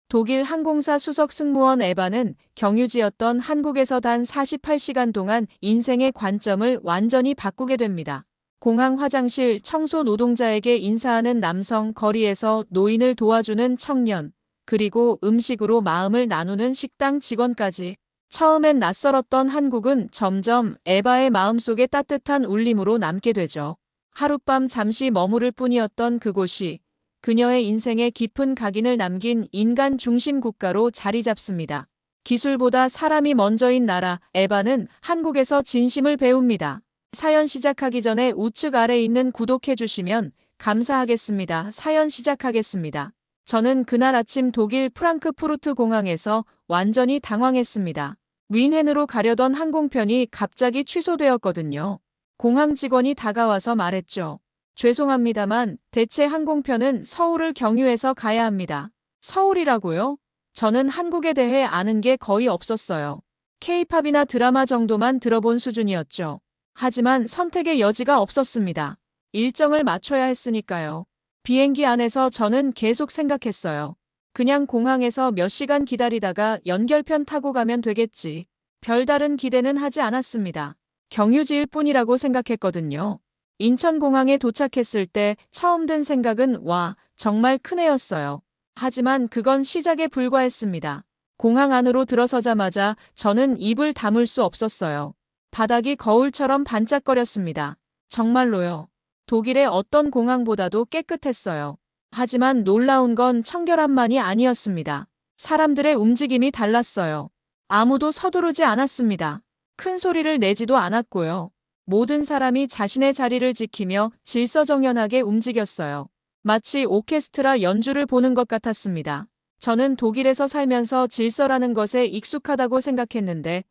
독일 항공사 수석 승무원 에바는 경유지였던 한국에서 단 48시간 동안 인생의 관점을 완전히 바꾸게 됩니다. 공항 화장실 청소 노동자에게 인사하는 남성, 거리에서 노인을 도와주는 청년, 그리고 음식으로 마음을 나누는 식당 직원까지. 처음엔 낯설었던 한국은 점점 에바의 마음속에 따뜻한 울림으로 남게 되죠. 하룻밤 잠시 머무를 뿐이었던 그곳이 그녀의 인생에 깊은 각인을 남긴 인간 중심 국가로 자리 잡습니다. 기술보다 사람이 먼저인 나라, 에바는 한국에서 진심을 배웁니다. 사연 시작하기 전에 우측 아래에 있는 구독해주시면 감사하겠습니다. 사연 시작하겠습니다. 저는 그날 아침 독일 프랑크푸르트 공항에서 완전히 당황했습니다. 뮌헨으로 가려던 항공편이 갑자기 취소되었거든요. 공항 직원이 다가와서 말했죠. 죄송합니다만 대체 항공편은 서울을 경유해서 가야 합니다. 서울이라고요? 저는 한국에 대해 아는 게 거의 없었어요. K-팝이나 드라마 정도만 들어본 수준이었죠. 하지만 선택의 여지가 없었습니다. 일정을 맞춰야 했으니까요. 비행기 안에서 저는 계속 생각했어요. 그냥 공항에서 몇 시간 기다리다가 연결편 타고 가면 되겠지. 별다른 기대는 하지 않았습니다. 경유지일 뿐이라고 생각했거든요. 인천공항에 도착했을 때 처음 든 생각은 와, 정말 크네였어요. 하지만 그건 시작에 불과했습니다. 공항 안으로 들어서자마자 저는 입을 다물 수 없었어요. 바닥이 거울처럼 반짝거렸습니다. 정말로요. 독일의 어떤 공항보다도 깨끗했어요. 하지만 놀라운 건 청결함만이 아니었습니다. 사람들의 움직임이 달랐어요. 아무도 서두르지 않았습니다. 큰 소리를 내지도 않았고요. 모든 사람이 자신의 자리를 지키며 질서정연하게 움직였어요. 마치 오케스트라 연주를 보는 것 같았습니다. 저는 독일에서 살면서 질서라는 것에 익숙하다고 생각했는데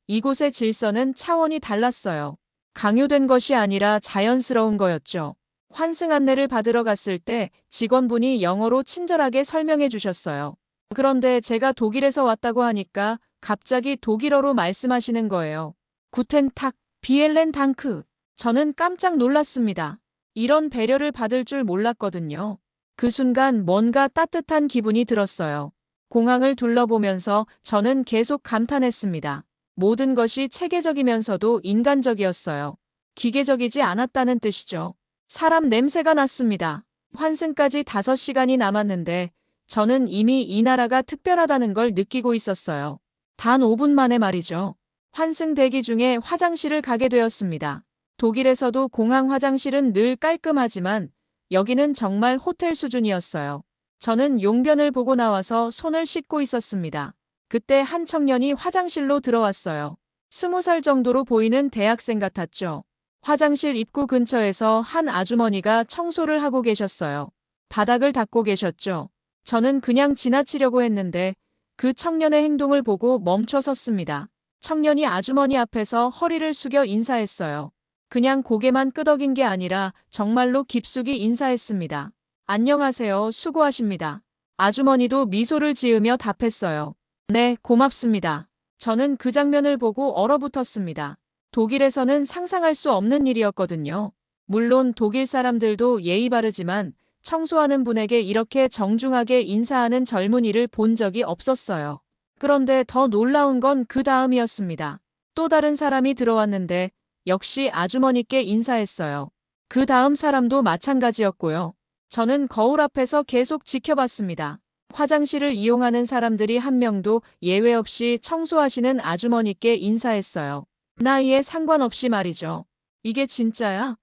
이곳의 질서는 차원이 달랐어요. 강요된 것이 아니라 자연스러운 거였죠. 환승 안내를 받으러 갔을 때 직원분이 영어로 친절하게 설명해 주셨어요. 그런데 제가 독일에서 왔다고 하니까 갑자기 독일어로 말씀하시는 거예요. 구텐 탁, 비엘렌 당크. 저는 깜짝 놀랐습니다. 이런 배려를 받을 줄 몰랐거든요. 그 순간 뭔가 따뜻한 기분이 들었어요. 공항을 둘러보면서 저는 계속 감탄했습니다. 모든 것이 체계적이면서도 인간적이었어요. 기계적이지 않았다는 뜻이죠. 사람 냄새가 났습니다. 환승까지 5시간이 남았는데 저는 이미 이 나라가 특별하다는 걸 느끼고 있었어요. 단 5분 만에 말이죠. 환승 대기 중에 화장실을 가게 되었습니다. 독일에서도 공항 화장실은 늘 깔끔하지만 여기는 정말 호텔 수준이었어요. 저는 용변을 보고 나와서 손을 씻고 있었습니다. 그때 한 청년이 화장실로 들어왔어요. 20살 정도로 보이는 대학생 같았죠. 화장실 입구 근처에서 한 아주머니가 청소를 하고 계셨어요. 바닥을 닦고 계셨죠. 저는 그냥 지나치려고 했는데 그 청년의 행동을 보고 멈춰 섰습니다. 청년이 아주머니 앞에서 허리를 숙여 인사했어요. 그냥 고개만 끄덕인 게 아니라 정말로 깊숙이 인사했습니다. 안녕하세요. 수고하십니다. 아주머니도 미소를 지으며 답했어요. 네, 고맙습니다. 저는 그 장면을 보고 얼어붙었습니다. 독일에서는 상상할 수 없는 일이었거든요. 물론 독일 사람들도 예의 바르지만 청소하는 분에게 이렇게 정중하게 인사하는 젊은이를 본 적이 없었어요. 그런데 더 놀라운 건 그 다음이었습니다. 또 다른 사람이 들어왔는데 역시 아주머니께 인사했어요. 그 다음 사람도 마찬가지였고요. 저는 거울 앞에서 계속 지켜봤습니다. 화장실을 이용하는 사람들이 한 명도 예외 없이 청소하시는 아주머니께 인사했어요. 나이에 상관없이 말이죠. 이게 진짜야?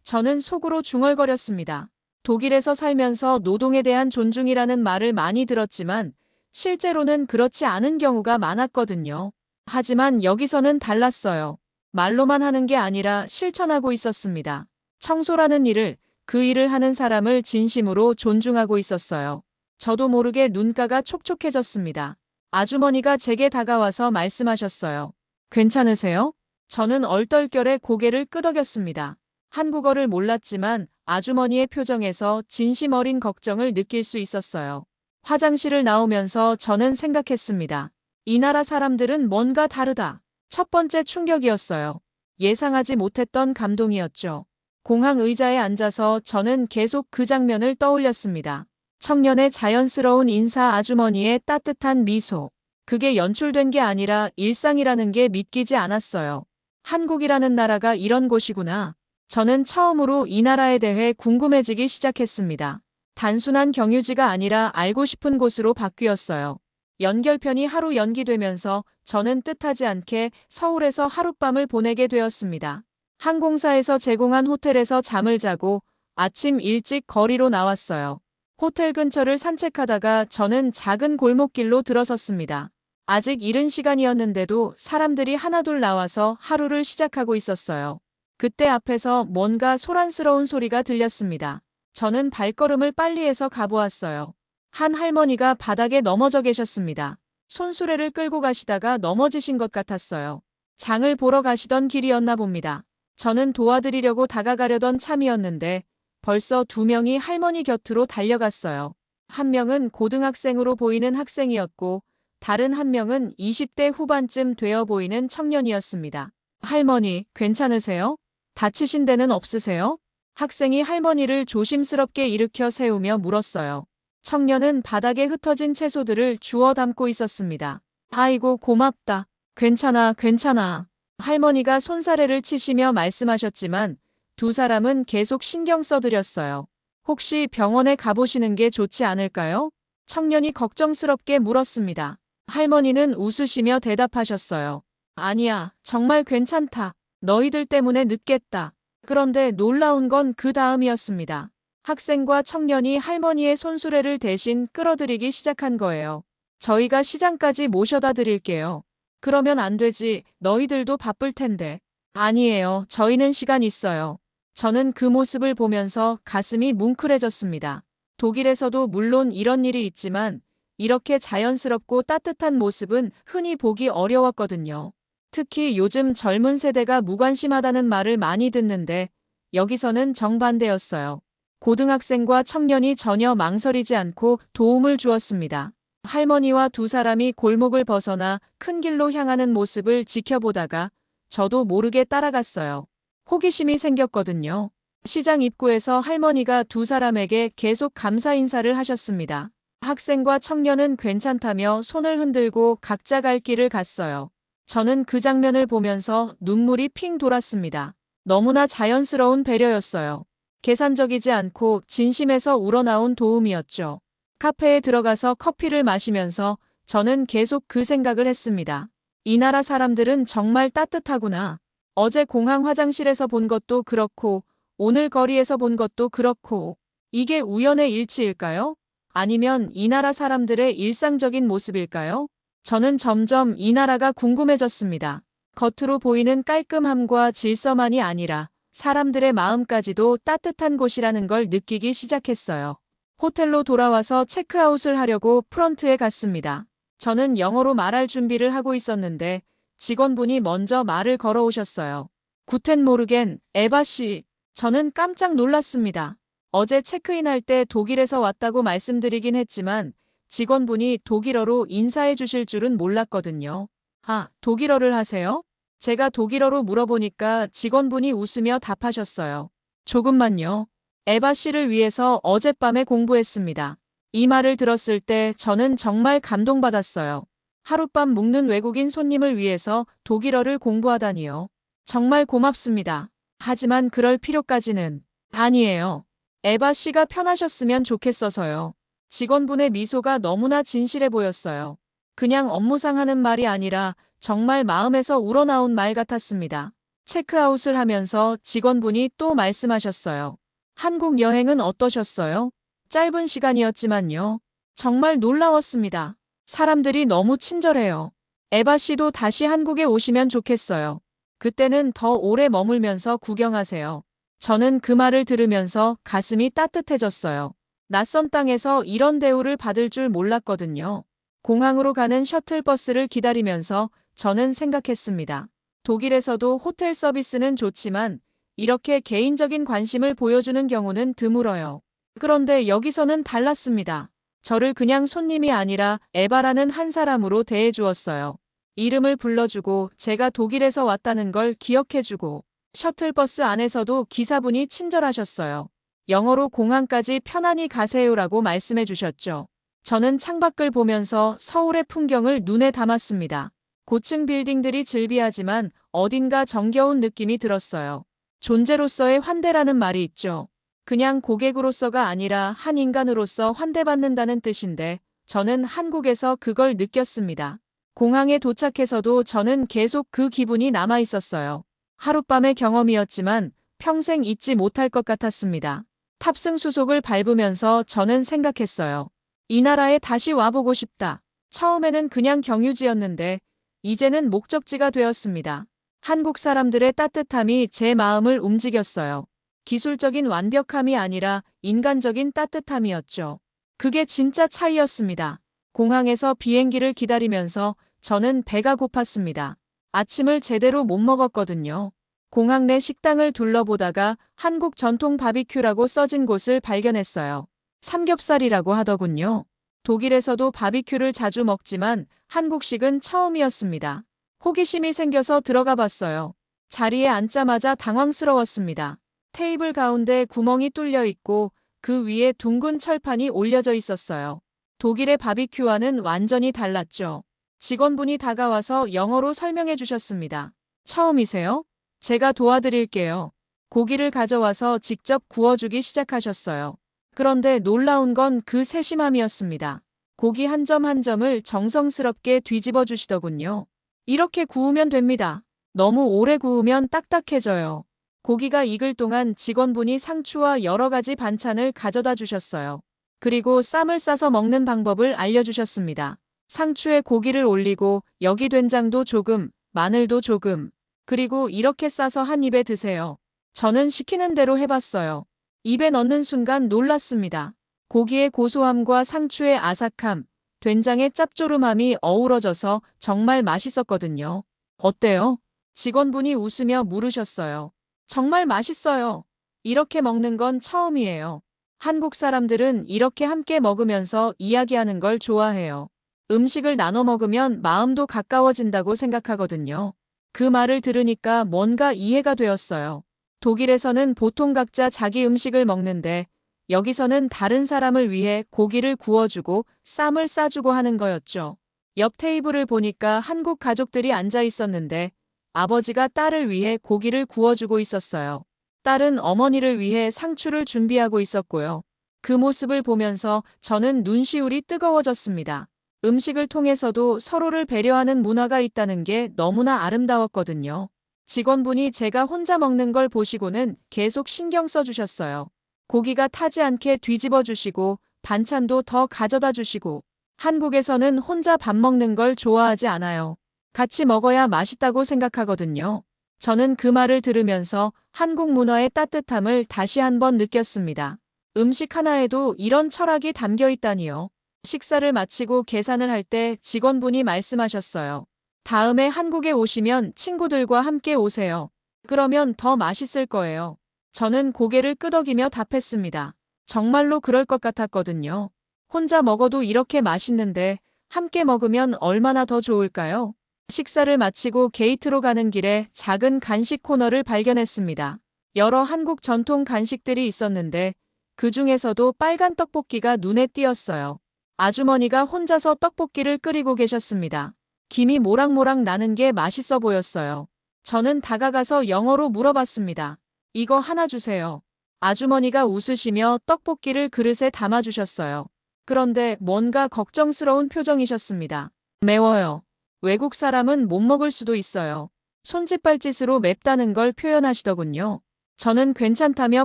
저는 속으로 중얼거렸습니다. 독일에서 살면서 노동에 대한 존중이라는 말을 많이 들었지만 실제로는 그렇지 않은 경우가 많았거든요. 하지만 여기서는 달랐어요. 말로만 하는 게 아니라 실천하고 있었습니다. 청소라는 일을, 그 일을 하는 사람을 진심으로 존중하고 있었어요. 저도 모르게 눈가가 촉촉해졌습니다. 아주머니가 제게 다가와서 말씀하셨어요. 괜찮으세요? 저는 얼떨결에 고개를 끄덕였습니다. 한국어를 몰랐지만 아주머니의 표정에서 진심 어린 걱정을 느낄 수 있었어요. 화장실을 나오면서 저는 생각했습니다. 이 나라 사람들은 뭔가 다르다. 첫 번째 충격이었어요. 예상하지 못했던 감동이었죠. 공항 의자에 앉아서 저는 계속 그 장면을 떠올렸습니다. 청년의 자연스러운 인사, 아주머니의 따뜻한 미소. 그게 연출된 게 아니라 일상이라는 게 믿기지 않았어요. 한국이라는 나라가 이런 곳이구나. 저는 처음으로 이 나라에 대해 궁금해지기 시작했습니다. 단순한 경유지가 아니라 알고 싶은 곳으로 바뀌었어요. 연결편이 하루 연기되면서 저는 뜻하지 않게 서울에서 하룻밤을 보내게 되었습니다. 항공사에서 제공한 호텔에서 잠을 자고 아침 일찍 거리로 나왔어요. 호텔 근처를 산책하다가 저는 작은 골목길로 들어섰습니다. 아직 이른 시간이었는데도 사람들이 하나둘 나와서 하루를 시작하고 있었어요. 그때 앞에서 뭔가 소란스러운 소리가 들렸습니다. 저는 발걸음을 빨리 해서 가보았어요. 한 할머니가 바닥에 넘어져 계셨습니다. 손수레를 끌고 가시다가 넘어지신 것 같았어요. 장을 보러 가시던 길이었나 봅니다. 저는 도와드리려고 다가가려던 참이었는데 벌써 2명이 할머니 곁으로 달려갔어요. 한 명은 고등학생으로 보이는 학생이었고 다른 한 명은 20대 후반쯤 되어 보이는 청년이었습니다. 할머니, 괜찮으세요? 다치신 데는 없으세요? 학생이 할머니를 조심스럽게 일으켜 세우며 물었어요. 청년은 바닥에 흩어진 채소들을 주워 담고 있었습니다. 아이고, 고맙다. 괜찮아, 괜찮아. 할머니가 손사래를 치시며 말씀하셨지만 두 사람은 계속 신경 써드렸어요. 혹시 병원에 가보시는 게 좋지 않을까요? 청년이 걱정스럽게 물었습니다. 할머니는 웃으시며 대답하셨어요. 아니야, 정말 괜찮다. 너희들 때문에 늦겠다. 그런데 놀라운 건 그 다음이었습니다. 학생과 청년이 할머니의 손수레를 대신 끌어들이기 시작한 거예요. 저희가 시장까지 모셔다 드릴게요. 그러면 안 되지. 너희들도 바쁠 텐데. 아니에요. 저희는 시간 있어요. 저는 그 모습을 보면서 가슴이 뭉클해졌습니다. 독일에서도 물론 이런 일이 있지만 이렇게 자연스럽고 따뜻한 모습은 흔히 보기 어려웠거든요. 특히 요즘 젊은 세대가 무관심하다는 말을 많이 듣는데 여기서는 정반대였어요. 고등학생과 청년이 전혀 망설이지 않고 도움을 주었습니다. 할머니와 두 사람이 골목을 벗어나 큰 길로 향하는 모습을 지켜보다가 저도 모르게 따라갔어요. 호기심이 생겼거든요. 시장 입구에서 할머니가 두 사람에게 계속 감사 인사를 하셨습니다. 학생과 청년은 괜찮다며 손을 흔들고 각자 갈 길을 갔어요. 저는 그 장면을 보면서 눈물이 핑 돌았습니다. 너무나 자연스러운 배려였어요. 계산적이지 않고 진심에서 우러나온 도움이었죠. 카페에 들어가서 커피를 마시면서 저는 계속 그 생각을 했습니다. 이 나라 사람들은 정말 따뜻하구나. 어제 공항 화장실에서 본 것도 그렇고 오늘 거리에서 본 것도 그렇고 이게 우연의 일치일까요? 아니면 이 나라 사람들의 일상적인 모습일까요? 저는 점점 이 나라가 궁금해졌습니다. 겉으로 보이는 깔끔함과 질서만이 아니라 사람들의 마음까지도 따뜻한 곳이라는 걸 느끼기 시작했어요. 호텔로 돌아와서 체크아웃을 하려고 프런트에 갔습니다. 저는 영어로 말할 준비를 하고 있었는데 직원분이 먼저 말을 걸어오셨어요. 구텐 모르겐, 에바 씨. 저는 깜짝 놀랐습니다. 어제 체크인할 때 독일에서 왔다고 말씀드리긴 했지만 직원분이 독일어로 인사해 주실 줄은 몰랐거든요. 아, 독일어를 하세요? 제가 독일어로 물어보니까 직원분이 웃으며 답하셨어요. 조금만요. 에바 씨를 위해서 어젯밤에 공부했습니다. 이 말을 들었을 때 저는 정말 감동받았어요. 하룻밤 묵는 외국인 손님을 위해서 독일어를 공부하다니요. 정말 고맙습니다. 하지만 그럴 필요까지는 아니에요. 에바 씨가 편하셨으면 좋겠어서요. 직원분의 미소가 너무나 진실해 보였어요. 그냥 업무상 하는 말이 아니라 정말 마음에서 우러나온 말 같았습니다. 체크아웃을 하면서 직원분이 또 말씀하셨어요. 한국 여행은 어떠셨어요? 짧은 시간이었지만요. 정말 놀라웠습니다. 사람들이 너무 친절해요. 에바 씨도 다시 한국에 오시면 좋겠어요. 그때는 더 오래 머물면서 구경하세요. 저는 그 말을 들으면서 가슴이 따뜻해졌어요. 낯선 땅에서 이런 대우를 받을 줄 몰랐거든요. 공항으로 가는 셔틀버스를 기다리면서 저는 생각했습니다. 독일에서도 호텔 서비스는 좋지만 이렇게 개인적인 관심을 보여주는 경우는 드물어요. 그런데 여기서는 달랐습니다. 저를 그냥 손님이 아니라 에바라는 한 사람으로 대해주었어요. 이름을 불러주고 제가 독일에서 왔다는 걸 기억해주고 셔틀버스 안에서도 기사분이 친절하셨어요. 영어로 공항까지 편안히 가세요라고 말씀해 주셨죠. 저는 창밖을 보면서 서울의 풍경을 눈에 담았습니다. 고층 빌딩들이 즐비하지만 어딘가 정겨운 느낌이 들었어요. 존재로서의 환대라는 말이 있죠. 그냥 고객으로서가 아니라 한 인간으로서 환대받는다는 뜻인데 저는 한국에서 그걸 느꼈습니다. 공항에 도착해서도 저는 계속 그 기분이 남아 있었어요. 하룻밤의 경험이었지만 평생 잊지 못할 것 같았습니다. 탑승 수속을 밟으면서 저는 생각했어요. 이 나라에 다시 와보고 싶다. 처음에는 그냥 경유지였는데 이제는 목적지가 되었습니다. 한국 사람들의 따뜻함이 제 마음을 움직였어요. 기술적인 완벽함이 아니라 인간적인 따뜻함이었죠. 그게 진짜 차이였습니다. 공항에서 비행기를 기다리면서 저는 배가 고팠습니다. 아침을 제대로 못 먹었거든요. 공항 내 식당을 둘러보다가 한국 전통 바비큐라고 써진 곳을 발견했어요. 삼겹살이라고 하더군요. 독일에서도 바비큐를 자주 먹지만 한국식은 처음이었습니다. 호기심이 생겨서 들어가 봤어요. 자리에 앉자마자 당황스러웠습니다. 테이블 가운데 구멍이 뚫려 있고 그 위에 둥근 철판이 올려져 있었어요. 독일의 바비큐와는 완전히 달랐죠. 직원분이 다가와서 영어로 설명해 주셨습니다. 처음이세요? 제가 도와드릴게요. 고기를 가져와서 직접 구워주기 시작하셨어요. 그런데 놀라운 건 그 세심함이었습니다. 고기 한 점 한 점을 정성스럽게 뒤집어 주시더군요. 이렇게 구우면 됩니다. 너무 오래 구우면 딱딱해져요. 고기가 익을 동안 직원분이 상추와 여러 가지 반찬을 가져다 주셨어요. 그리고 쌈을 싸서 먹는 방법을 알려주셨습니다. 상추에 고기를 올리고 여기 된장도 조금, 마늘도 조금, 그리고 이렇게 싸서 한 입에 드세요. 저는 시키는 대로 해봤어요. 입에 넣는 순간 놀랐습니다. 고기의 고소함과 상추의 아삭함, 된장의 짭조름함이 어우러져서 정말 맛있었거든요. 어때요? 직원분이 웃으며 물으셨어요. 정말 맛있어요. 이렇게 먹는 건 처음이에요. 한국 사람들은 이렇게 함께 먹으면서 이야기하는 걸 좋아해요. 음식을 나눠 먹으면 마음도 가까워진다고 생각하거든요. 그 말을 들으니까 뭔가 이해가 되었어요. 독일에서는 보통 각자 자기 음식을 먹는데 여기서는 다른 사람을 위해 고기를 구워주고 쌈을 싸주고 하는 거였죠. 옆 테이블을 보니까 한국 가족들이 앉아 있었는데 아버지가 딸을 위해 고기를 구워주고 있었어요. 딸은 어머니를 위해 상추를 준비하고 있었고요. 그 모습을 보면서 저는 눈시울이 뜨거워졌습니다. 음식을 통해서도 서로를 배려하는 문화가 있다는 게 너무나 아름다웠거든요. 직원분이 제가 혼자 먹는 걸 보시고는 계속 신경 써주셨어요. 고기가 타지 않게 뒤집어 주시고 반찬도 더 가져다 주시고 한국에서는 혼자 밥 먹는 걸 좋아하지 않아요. 같이 먹어야 맛있다고 생각하거든요. 저는 그 말을 들으면서 한국 문화의 따뜻함을 다시 한번 느꼈습니다. 음식 하나에도 이런 철학이 담겨 있다니요. 식사를 마치고 계산을 할 때 직원분이 말씀하셨어요. 다음에 한국에 오시면 친구들과 함께 오세요. 그러면 더 맛있을 거예요. 저는 고개를 끄덕이며 답했습니다. 정말로 그럴 것 같았거든요. 혼자 먹어도 이렇게 맛있는데 함께 먹으면 얼마나 더 좋을까요? 식사를 마치고 게이트로 가는 길에 작은 간식 코너를 발견했습니다. 여러 한국 전통 간식들이 있었는데 그 중에서도 빨간 떡볶이가 눈에 띄었어요. 아주머니가 혼자서 떡볶이를 끓이고 계셨습니다. 김이 모락모락 나는 게 맛있어 보였어요. 저는 다가가서 영어로 물어봤습니다. 이거 하나 주세요. 아주머니가 웃으시며 떡볶이를 그릇에 담아주셨어요. 그런데 뭔가 걱정스러운 표정이셨습니다. 매워요. 외국 사람은 못 먹을 수도 있어요. 손짓발짓으로 맵다는 걸 표현하시더군요. 저는 괜찮다며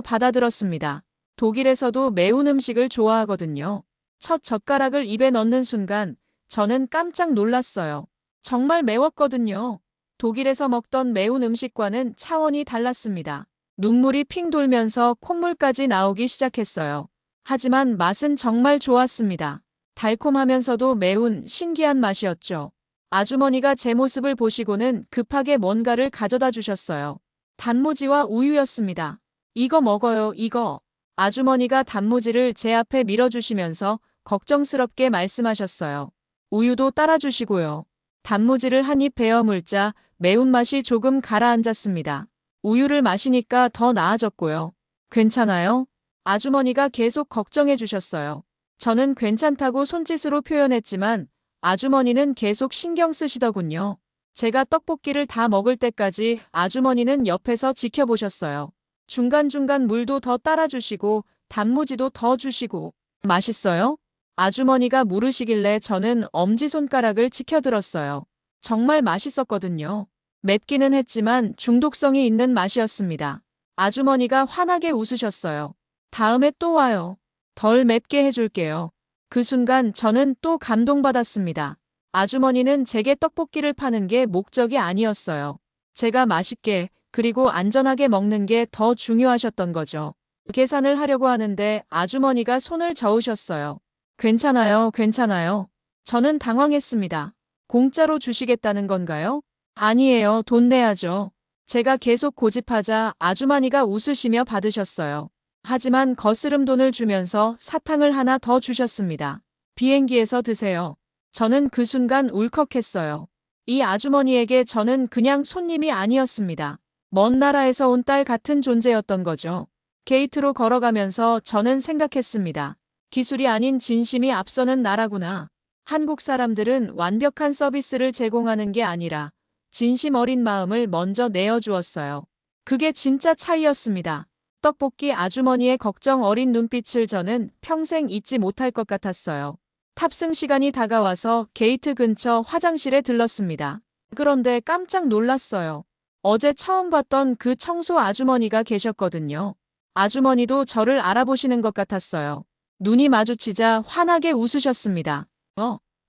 받아들었습니다. 독일에서도 매운 음식을 좋아하거든요. 첫 젓가락을 입에 넣는 순간 저는 깜짝 놀랐어요. 정말 매웠거든요. 독일에서 먹던 매운 음식과는 차원이 달랐습니다. 눈물이 핑 돌면서 콧물까지 나오기 시작했어요. 하지만 맛은 정말 좋았습니다. 달콤하면서도 매운 신기한 맛이었죠. 아주머니가 제 모습을 보시고는 급하게 뭔가를 가져다 주셨어요. 단무지와 우유였습니다. 이거 먹어요, 이거. 아주머니가 단무지를 제 앞에 밀어주시면서 걱정스럽게 말씀하셨어요. 우유도 따라주시고요. 단무지를 한 입 베어 물자 매운맛이 조금 가라앉았습니다. 우유를 마시니까 더 나아졌고요. 괜찮아요? 아주머니가 계속 걱정해 주셨어요. 저는 괜찮다고 손짓으로 표현했지만 아주머니는 계속 신경 쓰시더군요. 제가 떡볶이를 다 먹을 때까지 아주머니는 옆에서 지켜보셨어요. 중간중간 물도 더 따라주시고 단무지도 더 주시고. 맛있어요? 아주머니가 물으시길래 저는 엄지손가락을 치켜들었어요. 정말 맛있었거든요. 맵기는 했지만 중독성이 있는 맛이었습니다. 아주머니가 환하게 웃으셨어요. 다음에 또 와요. 덜 맵게 해줄게요. 그 순간 저는 또 감동받았습니다. 아주머니는 제게 떡볶이를 파는 게 목적이 아니었어요. 제가 맛있게 그리고 안전하게 먹는 게 더 중요하셨던 거죠. 계산을 하려고 하는데 아주머니가 손을 저으셨어요. 괜찮아요, 괜찮아요. 저는 당황했습니다. 공짜로 주시겠다는 건가요? 아니에요, 돈 내야죠. 제가 계속 고집하자 아주머니가 웃으시며 받으셨어요. 하지만 거스름 돈을 주면서 사탕을 하나 더 주셨습니다. 비행기에서 드세요. 저는 그 순간 울컥했어요. 이 아주머니에게 저는 그냥 손님이 아니었습니다. 먼 나라에서 온 딸 같은 존재였던 거죠. 게이트로 걸어가면서 저는 생각했습니다. 기술이 아닌 진심이 앞서는 나라구나. 한국 사람들은 완벽한 서비스를 제공하는 게 아니라 진심 어린 마음을 먼저 내어주었어요. 그게 진짜 차이였습니다. 떡볶이 아주머니의 걱정 어린 눈빛을 저는 평생 잊지 못할 것 같았어요. 탑승 시간이 다가와서 게이트 근처 화장실에 들렀습니다. 그런데 깜짝 놀랐어요. 어제 처음 봤던 그 청소 아주머니가 계셨거든요. 아주머니도 저를 알아보시는 것 같았어요. 눈이 마주치자 환하게 웃으셨습니다.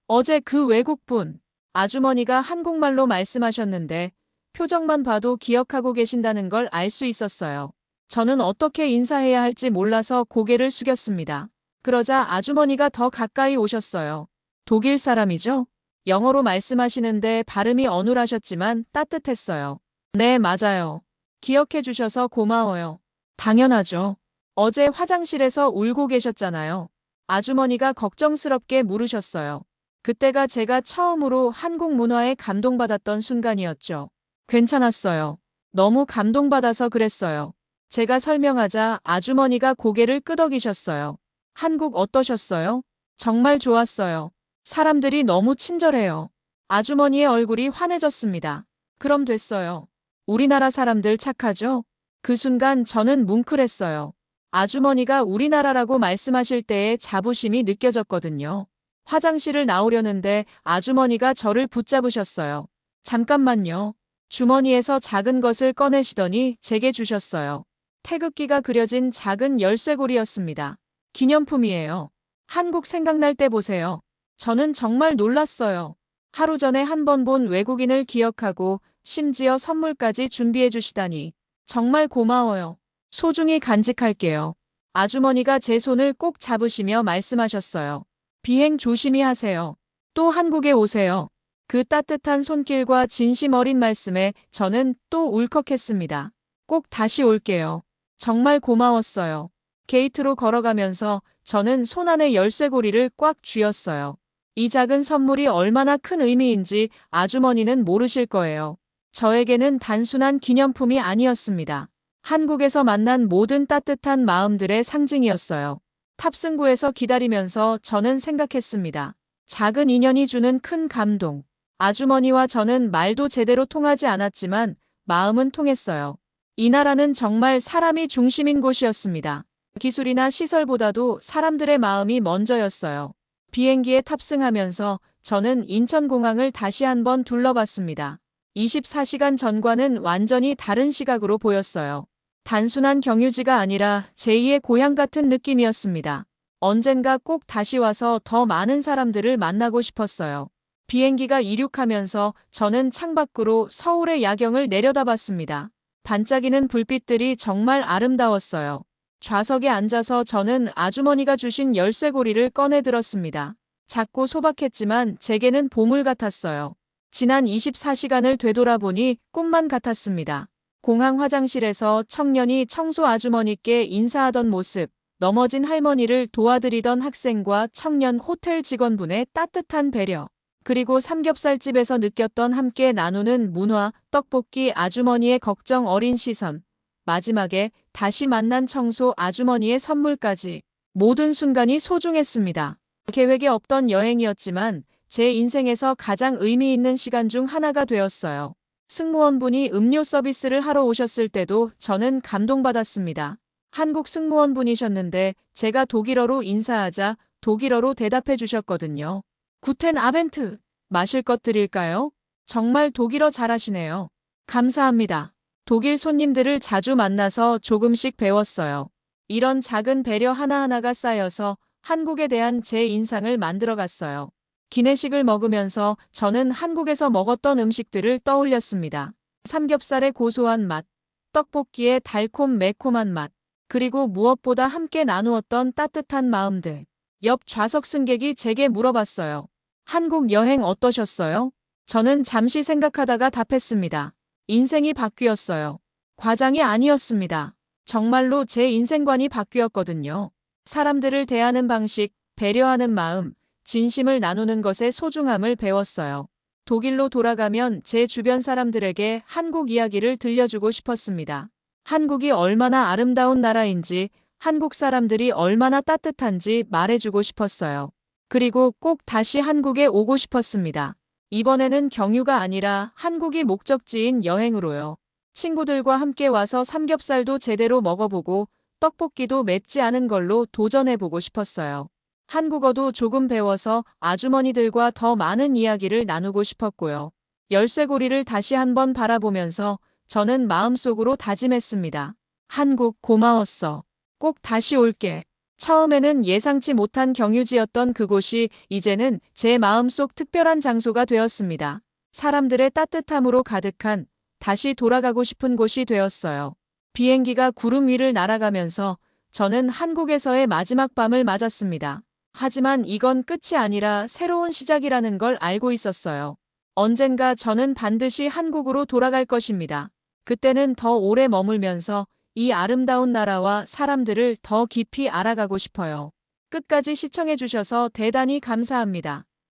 어제 그 외국분. 아주머니가 한국말로 말씀하셨는데 표정만 봐도 기억하고 계신다는 걸 알 수 있었어요. 저는 어떻게 인사해야 할지 몰라서 고개를 숙였습니다. 그러자 아주머니가 더 가까이 오셨어요. 독일 사람이죠? 영어로 말씀하시는데 발음이 어눌하셨지만 따뜻했어요. 네, 맞아요. 기억해 주셔서 고마워요. 당연하죠. 어제 화장실에서 울고 계셨잖아요. 아주머니가 걱정스럽게 물으셨어요. 그때가 제가 처음으로 한국 문화에 감동받았던 순간이었죠. 괜찮았어요. 너무 감동받아서 그랬어요. 제가 설명하자 아주머니가 고개를 끄덕이셨어요. 한국 어떠셨어요? 정말 좋았어요. 사람들이 너무 친절해요. 아주머니의 얼굴이 환해졌습니다. 그럼 됐어요. 우리나라 사람들 착하죠? 그 순간 저는 뭉클했어요. 아주머니가 우리나라라고 말씀하실 때의 자부심이 느껴졌거든요. 화장실을 나오려는데 아주머니가 저를 붙잡으셨어요. 잠깐만요. 주머니에서 작은 것을 꺼내시더니 제게 주셨어요. 태극기가 그려진 작은 열쇠고리였습니다. 기념품이에요. 한국 생각날 때 보세요. 저는 정말 놀랐어요. 하루 전에 한 번 본 외국인을 기억하고 심지어 선물까지 준비해 주시다니. 정말 고마워요. 소중히 간직할게요. 아주머니가 제 손을 꼭 잡으시며 말씀하셨어요. 비행 조심히 하세요. 또 한국에 오세요. 그 따뜻한 손길과 진심 어린 말씀에 저는 또 울컥했습니다. 꼭 다시 올게요. 정말 고마웠어요. 게이트로 걸어가면서 저는 손 안에 열쇠고리를 꽉 쥐었어요. 이 작은 선물이 얼마나 큰 의미인지 아주머니는 모르실 거예요. 저에게는 단순한 기념품이 아니었습니다. 한국에서 만난 모든 따뜻한 마음들의 상징이었어요. 탑승구에서 기다리면서 저는 생각했습니다. 작은 인연이 주는 큰 감동. 아주머니와 저는 말도 제대로 통하지 않았지만 마음은 통했어요. 이 나라는 정말 사람이 중심인 곳이었습니다. 기술이나 시설보다도 사람들의 마음이 먼저였어요. 비행기에 탑승하면서 저는 인천공항을 다시 한번 둘러봤습니다. 24시간 전과는 완전히 다른 시각으로 보였어요. 단순한 경유지가 아니라 제2의 고향 같은 느낌이었습니다. 언젠가 꼭 다시 와서 더 많은 사람들을 만나고 싶었어요. 비행기가 이륙하면서 저는 창밖으로 서울의 야경을 내려다봤습니다. 반짝이는 불빛들이 정말 아름다웠어요. 좌석에 앉아서 저는 아주머니가 주신 열쇠고리를 꺼내 들었습니다. 작고 소박했지만 제게는 보물 같았어요. 지난 24시간을 되돌아보니 꿈만 같았습니다. 공항 화장실에서 청년이 청소 아주머니께 인사하던 모습, 넘어진 할머니를 도와드리던 학생과 청년 호텔 직원분의 따뜻한 배려, 그리고 삼겹살집에서 느꼈던 함께 나누는 문화, 떡볶이 아주머니의 걱정 어린 시선. 마지막에 다시 만난 청소 아주머니의 선물까지 모든 순간이 소중했습니다. 계획에 없던 여행이었지만 제 인생에서 가장 의미 있는 시간 중 하나가 되었어요. 승무원분이 음료 서비스를 하러 오셨을 때도 저는 감동받았습니다. 한국 승무원분이셨는데 제가 독일어로 인사하자 독일어로 대답해 주셨거든요. 구텐 아벤트, 마실 것 드릴까요? 정말 독일어 잘하시네요. 감사합니다. 독일 손님들을 자주 만나서 조금씩 배웠어요. 이런 작은 배려 하나하나가 쌓여서 한국에 대한 제 인상을 만들어갔어요. 기내식을 먹으면서 저는 한국에서 먹었던 음식들을 떠올렸습니다. 삼겹살의 고소한 맛, 떡볶이의 달콤매콤한 맛, 그리고 무엇보다 함께 나누었던 따뜻한 마음들. 옆 좌석 승객이 제게 물어봤어요. 한국 여행 어떠셨어요? 저는 잠시 생각하다가 답했습니다. 인생이 바뀌었어요. 과장이 아니었습니다. 정말로 제 인생관이 바뀌었거든요. 사람들을 대하는 방식, 배려하는 마음, 진심을 나누는 것의 소중함을 배웠어요. 독일로 돌아가면 제 주변 사람들에게 한국 이야기를 들려주고 싶었습니다. 한국이 얼마나 아름다운 나라인지, 한국 사람들이 얼마나 따뜻한지 말해주고 싶었어요. 그리고 꼭 다시 한국에 오고 싶었습니다. 이번에는 경유가 아니라 한국이 목적지인 여행으로요. 친구들과 함께 와서 삼겹살도 제대로 먹어보고 떡볶이도 맵지 않은 걸로 도전해보고 싶었어요. 한국어도 조금 배워서 아주머니들과 더 많은 이야기를 나누고 싶었고요. 열쇠고리를 다시 한번 바라보면서 저는 마음속으로 다짐했습니다. 한국 고마웠어. 꼭 다시 올게. 처음에는 예상치 못한 경유지였던 그곳이 이제는 제 마음속 특별한 장소가 되었습니다. 사람들의 따뜻함으로 가득한 다시 돌아가고 싶은 곳이 되었어요. 비행기가 구름 위를 날아가면서 저는 한국에서의 마지막 밤을 맞았습니다. 하지만 이건 끝이 아니라 새로운 시작이라는 걸 알고 있었어요. 언젠가 저는 반드시 한국으로 돌아갈 것입니다. 그때는 더 오래 머물면서 이 아름다운 나라와 사람들을 더 깊이 알아가고 싶어요. 끝까지 시청해 주셔서 대단히 감사합니다.